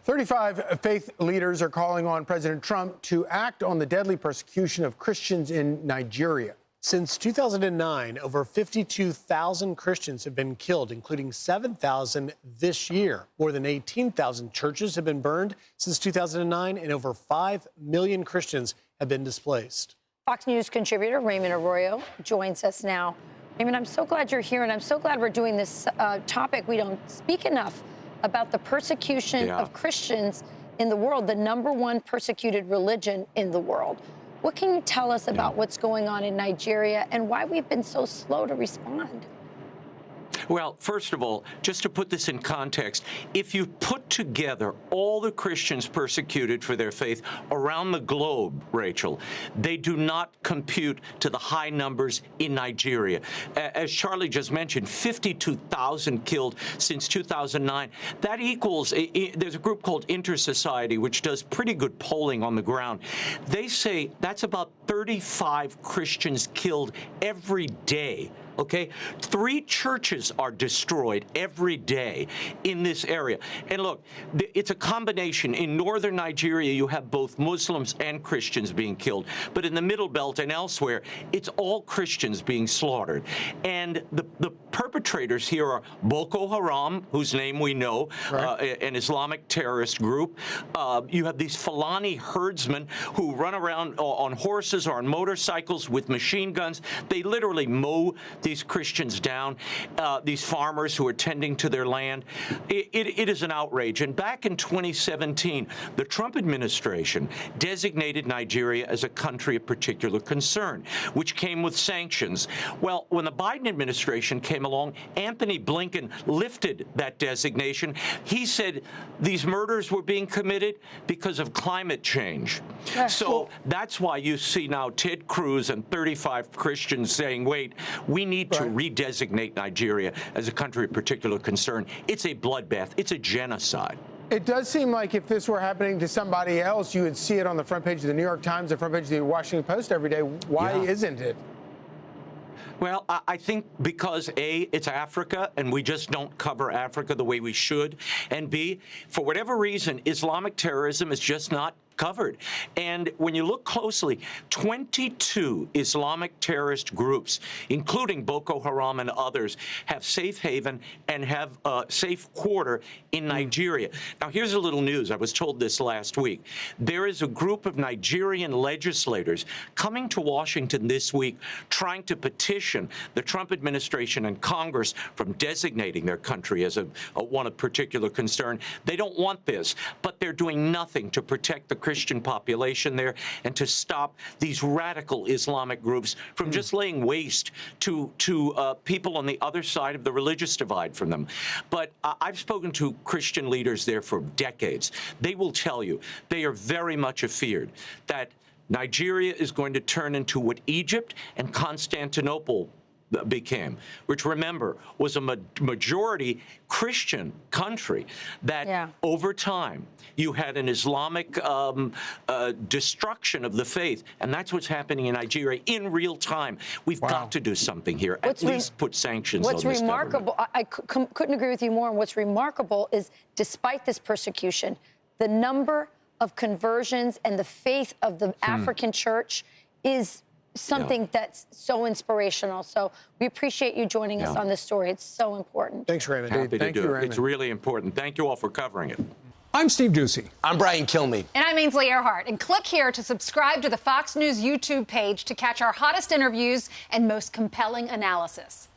35 faith leaders are calling on President Trump to act on the deadly persecution of Christians in Nigeria. Since 2009, over 52,000 Christians have been killed, including 7,000 this year. More than 18,000 churches have been burned since 2009, and over 5 million Christians have been displaced. Fox News contributor Raymond Arroyo joins us now. Raymond, I'm so glad you're here, and I'm so glad we're doing this topic. We don't speak enough about the persecution of Christians in the world, the #1 persecuted religion in the world. What can you tell us about what's going on in Nigeria and why we've been so slow to respond? Well, first of all, just to put this in context, if you put together all the Christians persecuted for their faith around the globe, Rachel, they do not compute to the high numbers in Nigeria. As Charlie just mentioned, 52,000 killed since 2009. That equals, there's a group called Inter-Society, which does pretty good polling on the ground. They say that's about 35 Christians killed every day. Okay, 3 churches are destroyed every day in this area. And look, it's a combination. In northern Nigeria, you have both Muslims and Christians being killed. But in the Middle Belt and elsewhere, it's all Christians being slaughtered. And the perpetrators here are Boko Haram, whose name we know, an Islamic terrorist group. You have these Fulani herdsmen who run around on horses or on motorcycles with machine guns. They literally mow these Christians down, these farmers who are tending to their land. It is an outrage. And back in 2017, the Trump administration designated Nigeria as a country of particular concern, which came with sanctions. Well, when the Biden administration came along, Anthony Blinken lifted that designation. He said these murders were being committed because of climate change. So that's why you see now Ted Cruz and 35 Christians saying, wait, we need to redesignate Nigeria as a country of particular concern. It's a bloodbath. It's a genocide. It does seem like if this were happening to somebody else, you would see it on the front page of the New York Times, the front page of the Washington Post every day. Why isn't it? Well, I think because, A, it's Africa, and we just don't cover Africa the way we should, and B, for whatever reason, Islamic terrorism is just not covered. And when you look closely, 22 Islamic terrorist groups, including Boko Haram and others, have safe haven and have a safe quarter in Nigeria. Now, here's a little news. I was told this last week. There is a group of Nigerian legislators coming to Washington this week trying to petition the Trump administration and Congress from designating their country as a one of particular concern. They don't want this, but they're doing nothing to protect the Christian population there and to stop these radical Islamic groups from just laying waste to people on the other side of the religious divide from them. But I've spoken to Christian leaders there for decades. They will tell you they are very much afeared that Nigeria is going to turn into what Egypt and Constantinople became, which, remember, was a majority Christian country that over time you had an Islamic destruction of the faith. And that's what's happening in Nigeria in real time. We've got to do something here, at least put sanctions on this government. What's remarkable, I couldn't agree with you more, and what's remarkable is, despite this persecution, the number of conversions and the faith of the African church is something that's so inspirational. So we appreciate you joining us on this story. It's so important. Thanks, Raymond. Happy to do it. Raymond. It's really important. Thank you all for covering it. I'm Steve Ducey. I'm Brian Kilmeade. And I'm Ainsley Earhart. And click here to subscribe to the Fox News YouTube page to catch our hottest interviews and most compelling analysis.